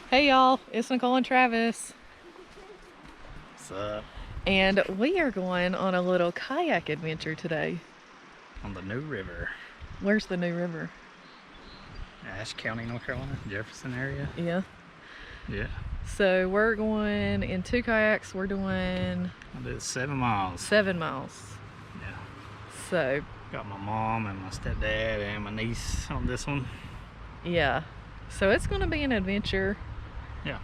Hey y'all, it's Nicole and Travis. What's up? And we are going on a little kayak adventure today. On the new river. Where's the new river? Ashe County, North Carolina, Jefferson area. Yeah. Yeah. So we're going in 2 kayaks. We're doing... I did 7 miles. 7 miles. Yeah. So... Got my mom and my stepdad and my niece on this one. Yeah. So it's going to be an adventure. Yeah.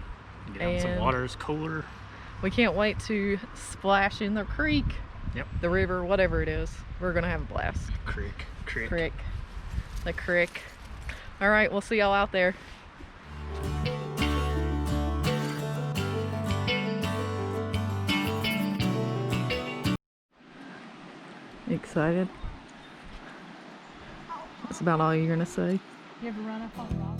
Get out in some water, it's cooler. We can't wait to splash in the creek. Yep. The river, whatever it is. We're going to have a blast. Creek. The creek. All right, we'll see y'all out there. Excited? That's about all you're gonna say. You ever run up on a rock?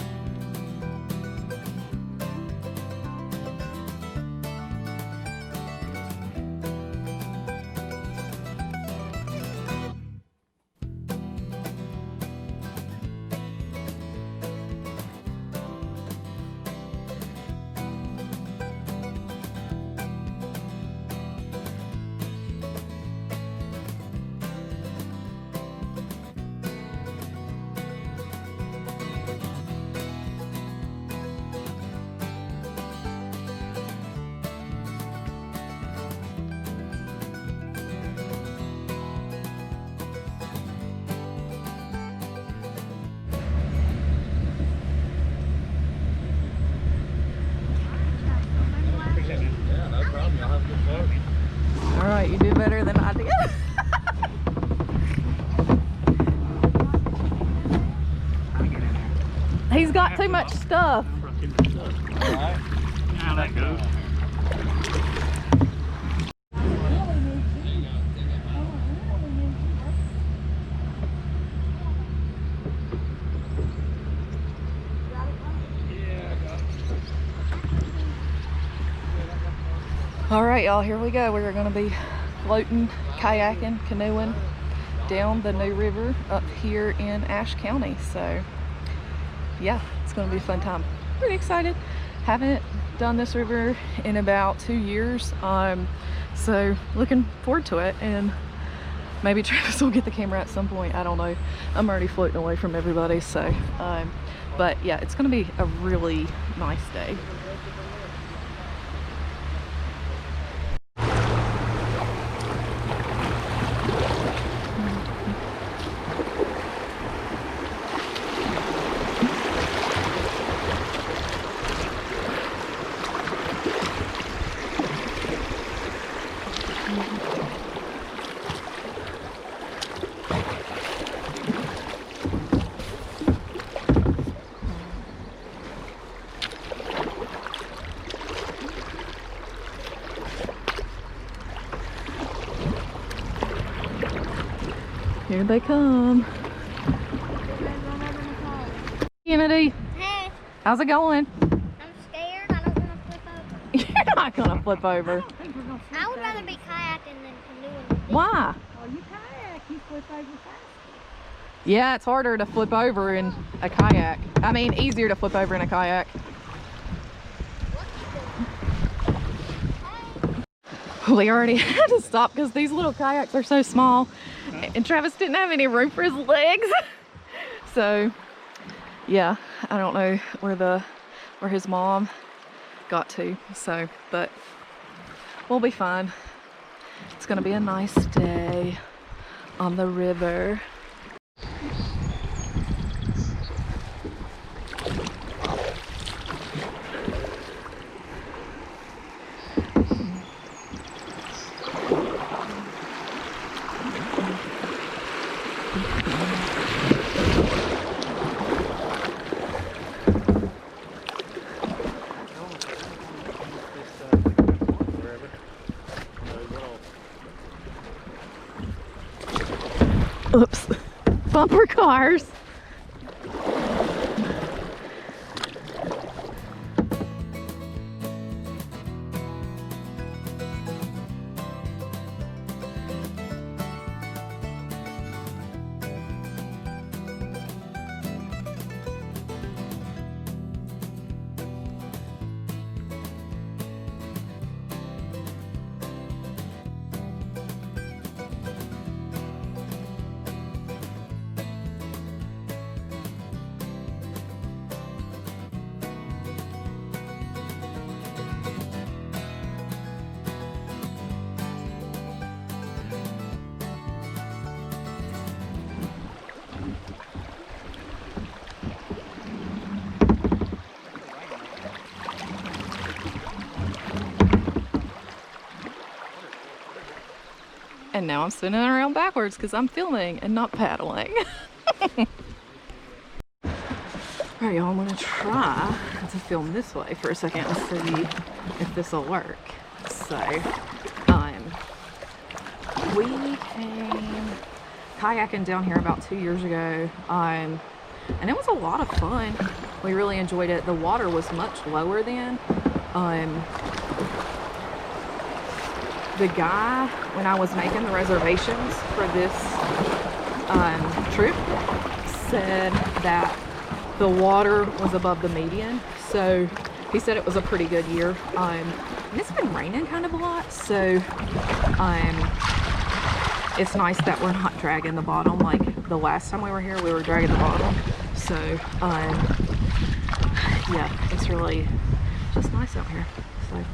All right, you do better than I did. He's got too much stuff. Alright. Now that goes. All right, y'all, here we go. We're gonna be floating, kayaking, canoeing down the new river up here in Ashe County. So yeah, it's gonna be a fun time. Pretty excited. Haven't done this river in about 2 years. So looking forward to it, and maybe Travis will get the camera at some point. I don't know. I'm already floating away from everybody, so but yeah, it's gonna be a really nice day. Here they come. Kennedy. Hey, How's it going? I'm scared. I don't want to flip over. You're not gonna flip over. I would rather be kayaking than canoeing. Why? Oh, you kayak, you flip over fast. Yeah, it's harder to flip over in a kayak. I mean, easier to flip over in a kayak. We already had to stop because these little kayaks are so small, and Travis didn't have any room for his legs. So yeah, I don't know where his mom got to, so but we'll be fine. It's gonna be a nice day on the river. Oops, bumper cars. And now I'm spinning around backwards because I'm filming and not paddling. Alright y'all, I'm gonna try to film this way for a second and see if this will work. So, we came kayaking down here about 2 years ago, and it was a lot of fun. We really enjoyed it. The water was much lower then. The guy, when I was making the reservations for this trip, said that the water was above the median, so he said it was a pretty good year. And it's been raining kind of a lot, so it's nice that we're not dragging the bottom like the last time we were here. We were dragging the bottom, so yeah, it's really just nice out here. So.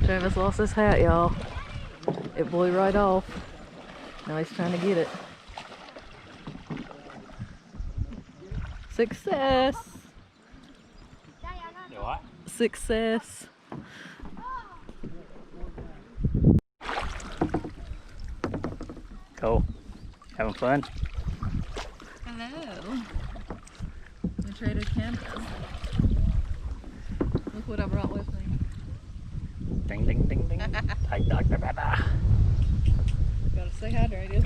Travis lost his hat, y'all. It blew right off. Now he's trying to get it. Success! You what? Success! Cool. Having fun? Hello. We traded cameras. Look what I brought with me. Ding, ding, ding, ding. Hi, Dr. Pepper. Gotta stay hydrated.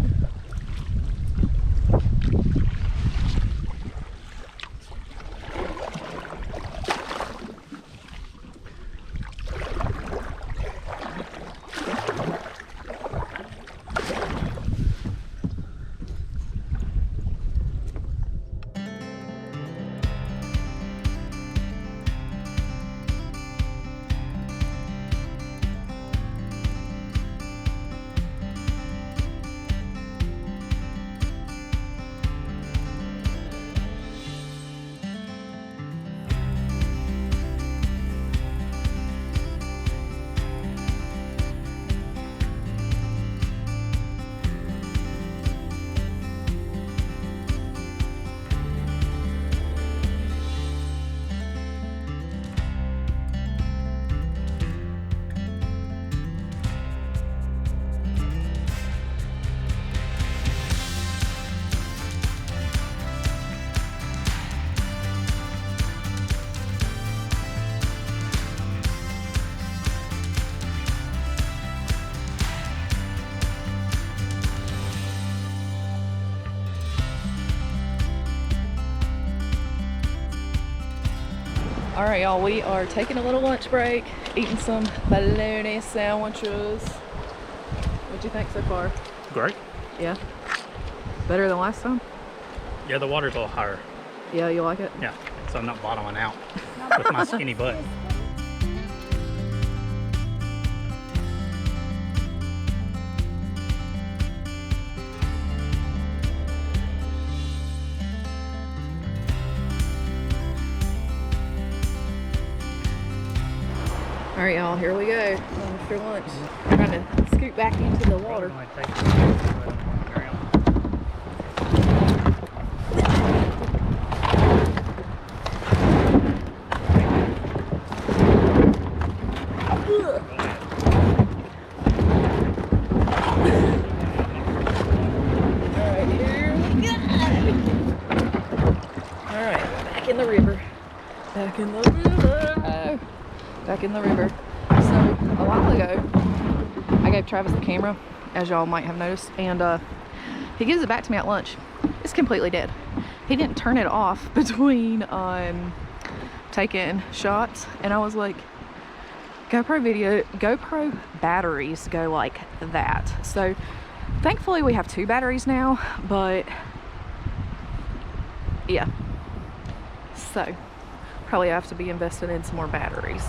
All right, y'all, we are taking a little lunch break, eating some bologna sandwiches. What'd you think so far? Great. Yeah? Better than last time? Yeah, the water's a little higher. Yeah, you like it? Yeah, so I'm not bottoming out with my skinny butt. All right, y'all, here we go. After lunch, we're gonna scoot back into the water. Back in the river. Back in the river. So a while ago, I gave Travis the camera, as y'all might have noticed, and he gives it back to me at lunch. it's completely dead. He didn't turn it off between taking shots, and I was like, GoPro batteries go like that. So thankfully we have 2 batteries now, but yeah, so probably have to be invested in some more batteries.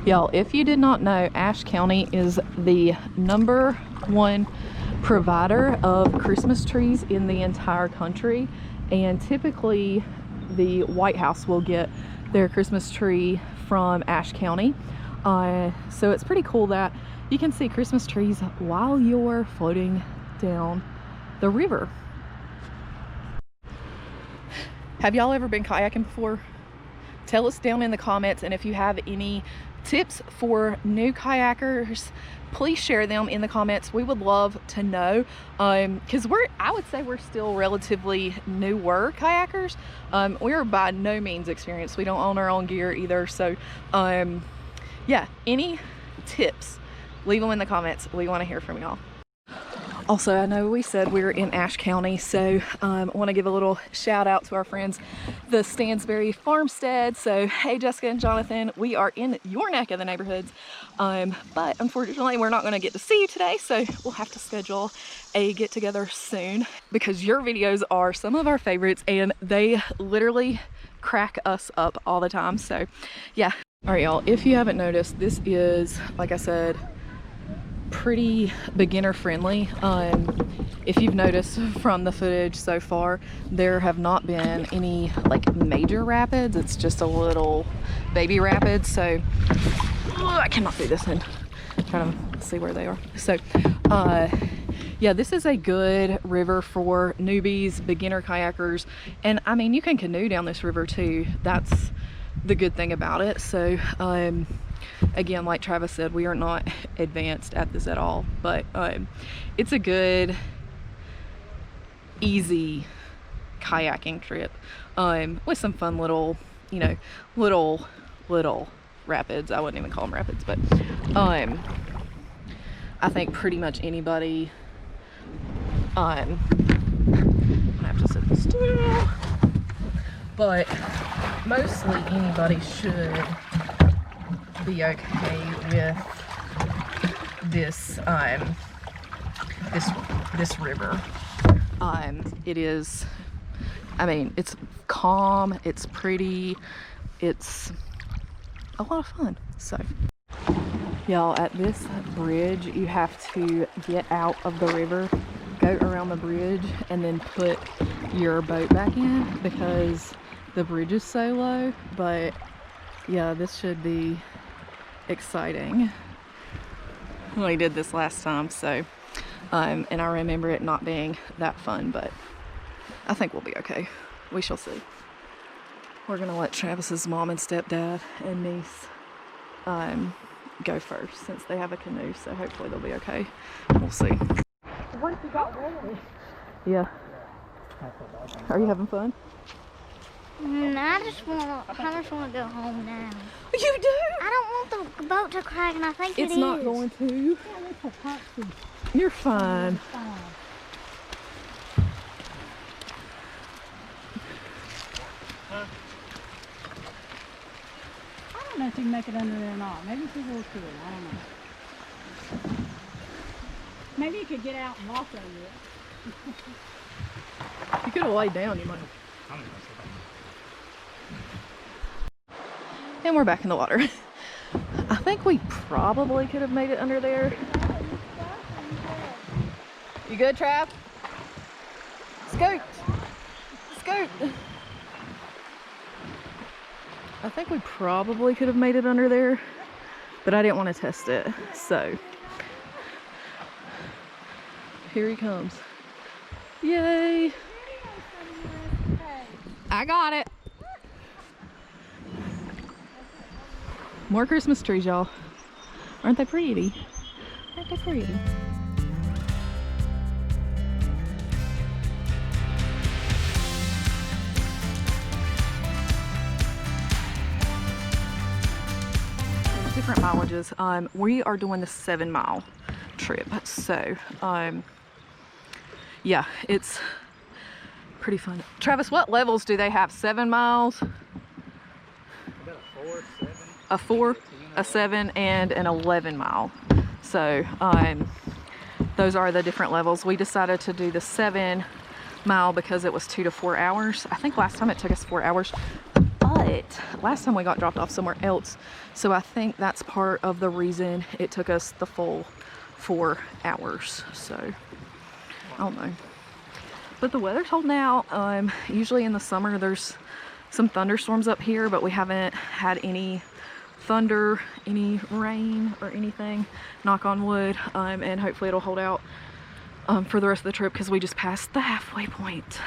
Y'all, if you did not know, Ashe County is the #1 provider of Christmas trees in the entire country, and typically the White House will get their Christmas tree from Ashe County. So it's pretty cool that you can see Christmas trees while you're floating down the river. Have y'all ever been kayaking before? Tell us down in the comments, and if you have any tips for new kayakers, please share them in the comments. We would love to know, because I would say we're still relatively newer kayakers. We're by no means experienced. We don't own our own gear either. So yeah, any tips, leave them in the comments. We want to hear from y'all. Also, I know we said we were in Ashe County, so I want to give a little shout out to our friends, the Stansbury Farmstead. So, hey, Jessica and Jonathan, we are in your neck of the neighborhoods, but unfortunately, we're not going to get to see you today, so we'll have to schedule a get-together soon, because your videos are some of our favorites, and they literally crack us up all the time. So, yeah. All right, y'all, if you haven't noticed, this is, like I said, pretty beginner friendly. If you've noticed from the footage so far, there have not been any like major rapids. It's just a little baby rapids. So I cannot do this and try to see where they are. So yeah, this is a good river for newbies, beginner kayakers, and I mean, you can canoe down this river too. That's the good thing about it. So again, like Travis said, we are not advanced at this at all, but it's a good, easy kayaking trip with some fun little, you know, little rapids. I wouldn't even call them rapids, but I think pretty much anybody, I'm gonna have to sit still, but mostly anybody should be okay with this this river. It is, I mean, it's calm, it's pretty, it's a lot of fun. So y'all, at this bridge you have to get out of the river, go around the bridge, and then put your boat back in because the bridge is so low. But yeah, this should be exciting. We did this last time, so and I remember it not being that fun, but I think we'll be okay. We shall see. We're gonna let Travis's mom and stepdad and niece go first, since they have a canoe, so hopefully they'll be okay. We'll see. Once you got ready. Yeah. Are you having fun? I just want to go home now. You do? I don't want the boat to crack, and I think It's not going to. You're fine. I don't know if you can make it under there or not. Maybe she's a little cool. I don't know. Maybe you could get out and walk over it. You could have laid down, you might. And we're back in the water. I think we probably could have made it under there. You good, Trav? Scoot! Scoot! I think we probably could have made it under there, but I didn't want to test it, so here he comes. Yay! I got it. More Christmas trees, y'all. Aren't they pretty? Aren't they pretty? There's different mileages. We are doing the 7-mile trip, so yeah, it's pretty fun. Travis, what levels do they have? 7 miles? A 4, a 7, and an 11 mile. So those are the different levels. We decided to do the 7 mile because it was 2 to 4 hours. I think last time it took us 4 hours, but last time we got dropped off somewhere else. So I think that's part of the reason it took us the full 4 hours. So I don't know. But the weather's holding out. Usually in the summer there's some thunderstorms up here, but we haven't had any thunder, any rain or anything, knock on wood, and hopefully it'll hold out for the rest of the trip because we just passed the halfway point.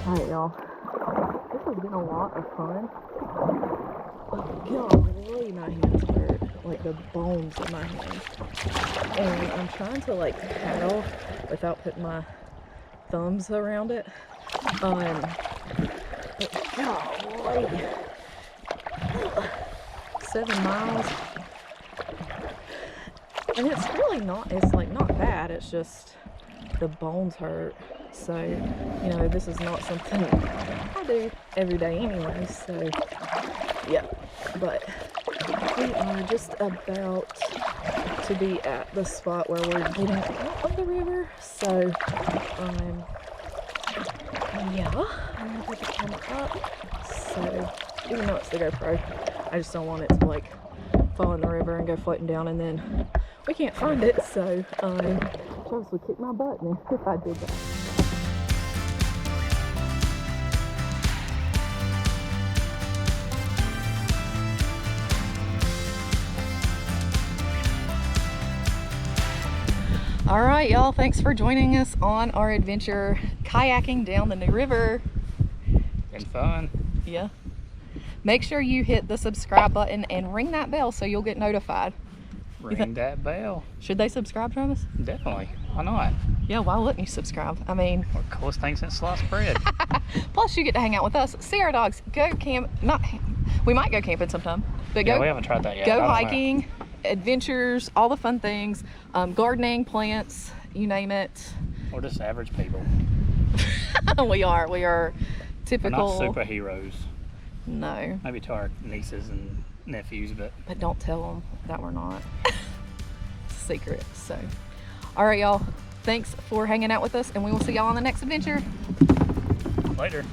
Alright, y'all. This has been a lot of fun. But golly, my hands hurt. Like the bones of my hands. And I'm trying to like paddle without putting my thumbs around it. But golly. 7 miles. And it's really not, it's like not bad. It's just the bones hurt. So, you know, this is not something I do every day anyway, so yeah. But we are just about to be at the spot where we're getting out of the river. So, yeah, I'm gonna put the camera up. So, even though it's the GoPro, I just don't want it to like fall in the river and go floating down and then we can't find it. So, Travis would kick my butt if I did that. All right, y'all, thanks for joining us on our adventure kayaking down the New River. Been fun. Yeah. Make sure you hit the subscribe button and ring that bell so you'll get notified. Ring that bell. Should they subscribe, Travis? Definitely. Why not? Yeah, why wouldn't you subscribe? I mean, We're the coolest thing since sliced bread. plus you get to hang out with us, see our dogs, go camp. We might go camping sometime, but Yeah, we haven't tried that yet. go I don't know. hiking, adventures, all the fun things, gardening, plants, you name it. We're just average people. we are We're typical. not superheroes. No, Maybe to our nieces and nephews, but but don't tell them that we're not. It's a secret. So, all right, y'all. Thanks for hanging out with us, and we will see y'all on the next adventure. later.